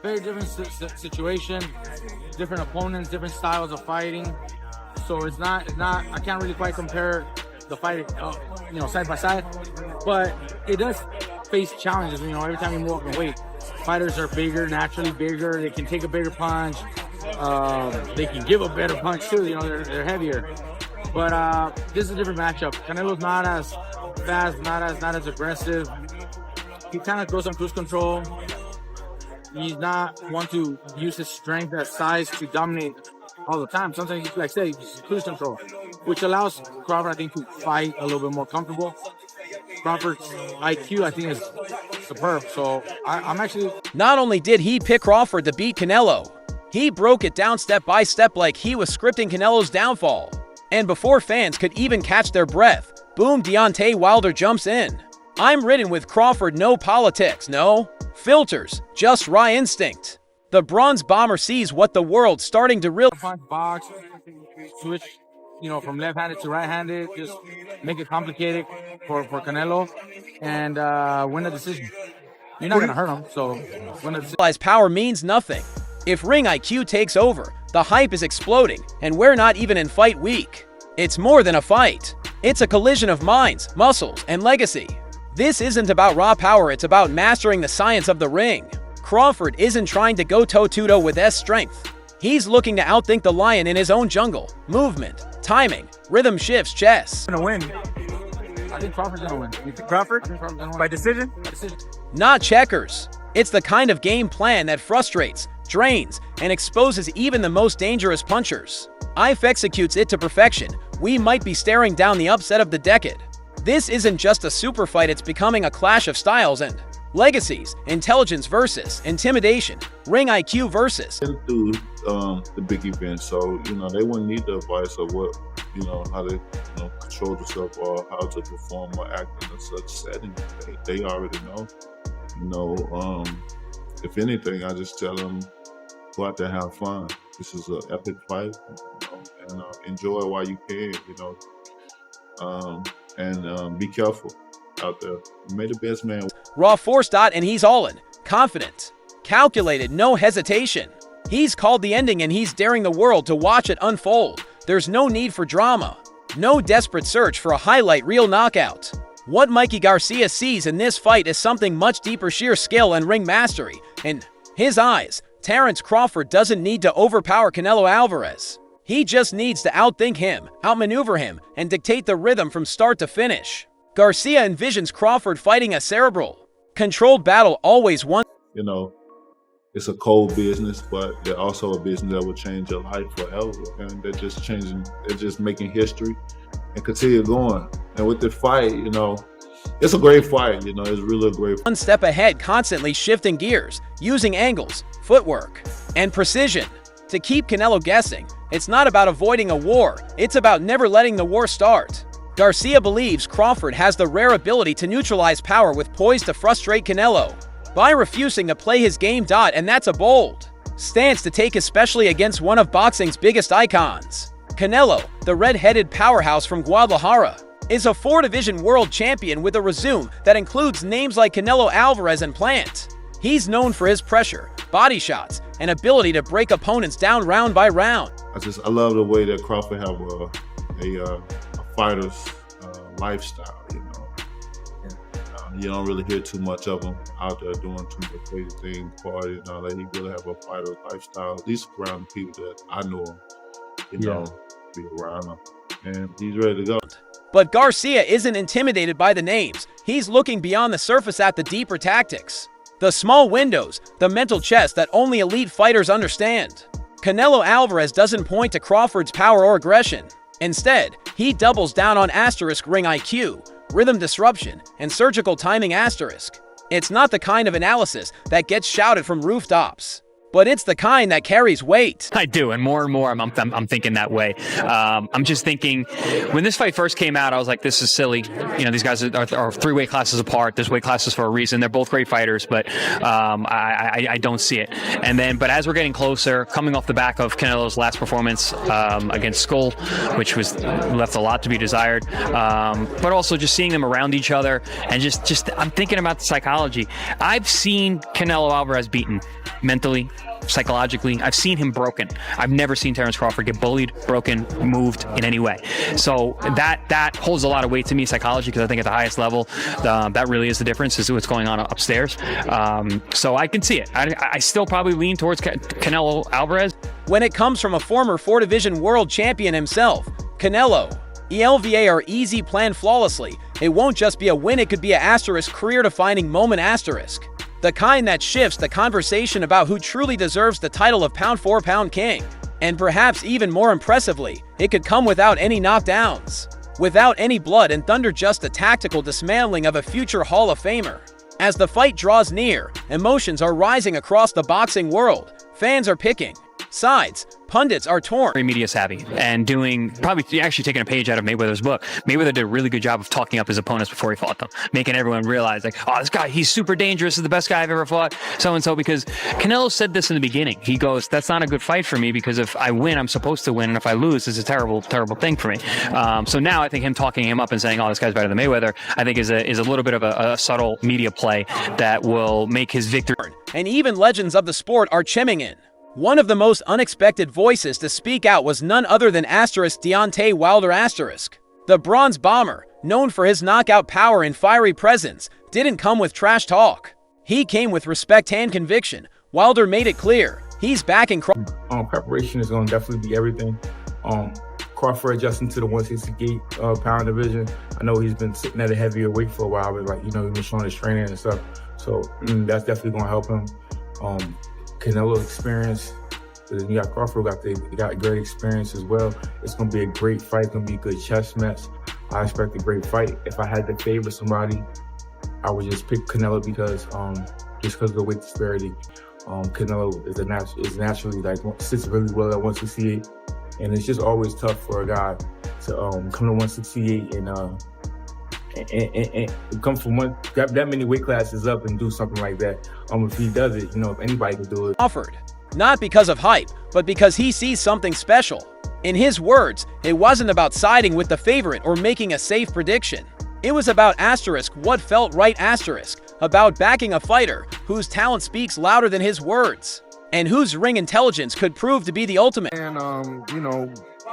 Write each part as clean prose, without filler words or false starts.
very different situation, different opponents, different styles of fighting. So it's not. I can't really quite compare the fight, side by side. But it does face challenges. Every time you move up in weight, fighters are bigger, naturally bigger. They can take a bigger punch. They can give a better punch too. They're heavier. But this is a different matchup. Canelo's not as fast, not as aggressive. He kind of goes on cruise control. He's not one to use his strength as size to dominate all the time. Sometimes, like I say, he's cruise control, which allows Crawford, I think, to fight a little bit more comfortable. Crawford's IQ, I think, is superb. So I'm actually... Not only did he pick Crawford to beat Canelo, he broke it down step by step like he was scripting Canelo's downfall. And before fans could even catch their breath, boom, Deontay Wilder jumps in. I'm ridden with Crawford, no politics, no filters, just raw instinct. The bronze bomber sees what the world's starting to realize. Punch, box, switch, from left-handed to right-handed, just make it complicated for Canelo and win a decision. You're not going to hurt him, so win a decision. Power means nothing. If ring IQ takes over, the hype is exploding, and we're not even in fight week. It's more than a fight. It's a collision of minds, muscles, and legacy. This isn't about raw power, it's about mastering the science of the ring. Crawford isn't trying to go toe-to-toe with S strength. He's looking to outthink the lion in his own jungle. Movement, timing, rhythm shifts, chess. Gonna win. I think Crawford's gonna win. You think Crawford? I think Crawford's gonna win. By decision? By decision. Not checkers. It's the kind of game plan that frustrates, drains, and exposes even the most dangerous punchers. IF executes it to perfection. We might be staring down the upset of the decade. This isn't just a super fight, it's becoming a clash of styles and legacies. Intelligence versus intimidation. Ring IQ versus. Through the big event, so they wouldn't need the advice of what how to control themselves or how to perform or act in such setting. They already know. If anything, I just tell them go out there, have fun. This is an epic fight, and enjoy it while you can. And be careful out there. May the best man. Raw force dot, and he's all in. Confident. Calculated, no hesitation. He's called the ending and he's daring the world to watch it unfold. There's no need for drama. No desperate search for a highlight reel knockout. What Mikey Garcia sees in this fight is something much deeper, sheer skill and ring mastery. In his eyes, Terence Crawford doesn't need to overpower Canelo Alvarez. He just needs to outthink him, outmaneuver him, and dictate the rhythm from start to finish. Garcia envisions Crawford fighting a cerebral, controlled battle, always one. It's a cold business, but they're also a business that will change your life forever. And they're just making history and continue going. And with the fight, it's a great fight. It's really a great fight. One step ahead, constantly shifting gears, using angles, footwork, and precision to keep Canelo guessing. It's not about avoiding a war, it's about never letting the war start. Garcia believes Crawford has the rare ability to neutralize power with poise to frustrate Canelo by refusing to play his game. And that's a bold stance to take, especially against one of boxing's biggest icons. Canelo, the red-headed powerhouse from Guadalajara, is a 4-division world champion with a resume that includes names like Canelo Alvarez and Plant. He's known for his pressure, body shots, and ability to break opponents down round by round. I love the way that Crawford have a fighter's lifestyle. You don't really hear too much of him out there doing too much crazy things, party and all that. He really have a fighter's lifestyle. At least around the people that I know him, be around him, and he's ready to go. But Garcia isn't intimidated by the names. He's looking beyond the surface at the deeper tactics. The small windows, the mental chess that only elite fighters understand. Canelo Alvarez doesn't point to Crawford's power or aggression. Instead, he doubles down on asterisk ring IQ, rhythm disruption, and surgical timing asterisk. It's not the kind of analysis that gets shouted from rooftops, but it's the kind that carries weight. I do, and more I'm thinking that way. I'm just thinking, when this fight first came out, I was like, this is silly. These guys are 3 weight classes apart. There's weight classes for a reason. They're both great fighters, but I don't see it. But as we're getting closer, coming off the back of Canelo's last performance against Skull, which was left a lot to be desired, but also just seeing them around each other, and just I'm thinking about the psychology. I've seen Canelo Alvarez beaten mentally, psychologically. I've seen him broken. I've never seen Terence Crawford get bullied, broken, moved in any way. So that holds a lot of weight to me, psychology, because I think at the highest level, that really is the difference, is what's going on upstairs. So I can see it. I still probably lean towards Canelo Alvarez. When it comes from a former 4-division world champion himself, Canelo, ELVA are easy, planned flawlessly. It won't just be a win, it could be an asterisk, career-defining moment asterisk. The kind that shifts the conversation about who truly deserves the title of pound-for-pound king. And perhaps even more impressively, it could come without any knockdowns. Without any blood and thunder, just a tactical dismantling of a future Hall of Famer. As the fight draws near, emotions are rising across the boxing world. Fans are picking sides, pundits are torn. Very media savvy and probably actually taking a page out of Mayweather's book. Mayweather did a really good job of talking up his opponents before he fought them, making everyone realize, like, oh, this guy, he's super dangerous, this is the best guy I've ever fought, so-and-so, because Canelo said this in the beginning. He goes, that's not a good fight for me, because if I win, I'm supposed to win, and if I lose, it's a terrible, terrible thing for me. So now I think him talking him up and saying, oh, this guy's better than Mayweather, I think is a little bit of a subtle media play that will make his victory. And even legends of the sport are chiming in. One of the most unexpected voices to speak out was none other than Deontay Wilder . The Bronze Bomber, known for his knockout power and fiery presence, didn't come with trash talk. He came with respect and conviction. Wilder made it clear he's backing Crawford. Preparation is going to definitely be everything. Crawford adjusting to the 168 pound division. I know he's been sitting at a heavier weight for a while, but he's been showing his training and stuff. So that's definitely going to help him. Canelo experience. You got Crawford, got great experience as well. It's going to be a great fight. It's going to be a good chess match. I expect a great fight. If I had to favor somebody, I would just pick Canelo because of the weight disparity. Canelo is naturally sits really well at 168, and it's just always tough for a guy to come to 168 and come from that many weight classes up and do something like that. If he does it, if anybody can do it. Crawford, not because of hype, but because he sees something special. In his words, it wasn't about siding with the favorite or making a safe prediction. It was about what felt right about backing a fighter whose talent speaks louder than his words, and whose ring intelligence could prove to be the ultimate. And,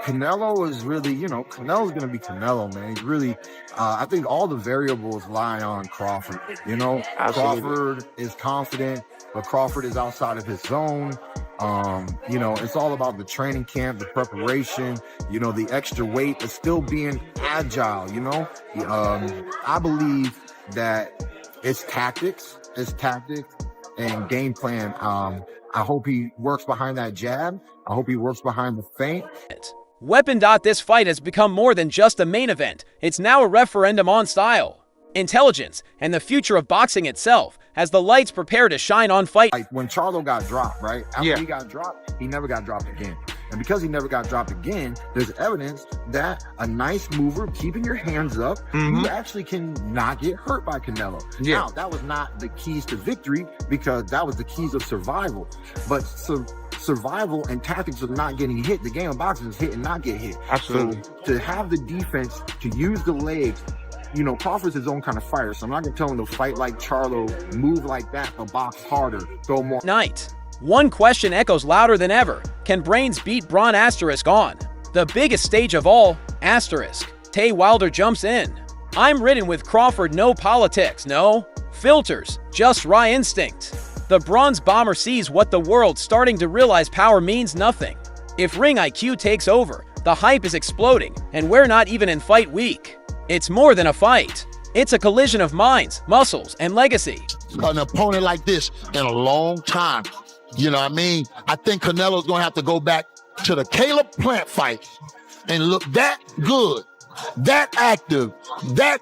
Canelo is really, Canelo's going to be Canelo, man. He's really, I think all the variables lie on Crawford. Absolutely. Crawford is confident, but Crawford is outside of his zone. It's all about the training camp, the preparation, the extra weight, but still being agile, I believe that it's tactics and game plan. I hope he works behind that jab. I hope he works behind the feint. This fight has become more than just a main event. It's now a referendum on style, intelligence, and the future of boxing itself, as the lights prepare to shine on fight. Like when Charlo got dropped, right? After he got dropped, he never got dropped again. And because he never got dropped again, there's evidence that a nice mover, keeping your hands up, you actually can not get hurt by Canelo. Now, that was not the keys to victory, because that was the keys of survival. But survival and tactics of not getting hit. The game of boxing is hit and not get hit. Absolutely. So to have the defense, to use the legs, Crawford's his own kind of fighter, so I'm not going to tell him to fight like Charlo, move like that, but box harder, throw more. One question echoes louder than ever. Can brains beat brawn? On the biggest stage of all, Tay Wilder jumps in. I'm ridden with Crawford, no politics, no filters, just raw instinct. The Bronze Bomber sees what the world's starting to realize: power means nothing if ring IQ takes over. The hype is exploding, and we're not even in fight week. It's more than a fight. It's a collision of minds, muscles, and legacy. An opponent like this in a long time. I think Canelo's going to have to go back to the Caleb Plant fight and look that good, that active, that,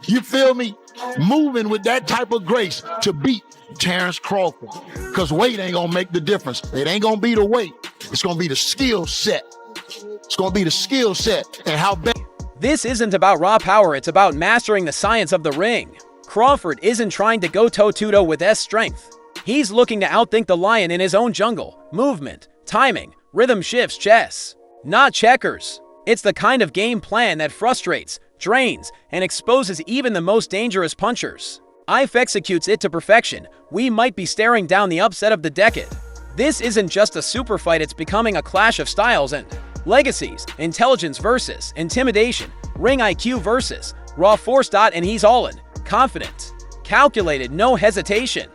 you feel me, moving with that type of grace to beat Terence Crawford. Because weight ain't going to make the difference. It ain't going to be the weight. It's going to be the skill set. It's going to be the skill set and how bad. This isn't about raw power, it's about mastering the science of the ring. Crawford isn't trying to go toe-to-toe with strength. He's looking to outthink the lion in his own jungle. Movement, timing, rhythm shifts, chess, not checkers. It's the kind of game plan that frustrates, drains, and exposes even the most dangerous punchers. IF executes it to perfection, we might be staring down the upset of the decade. This isn't just a super fight, it's becoming a clash of styles and legacies, intelligence versus intimidation, ring IQ versus raw force. And he's all in, confident, calculated, no hesitation.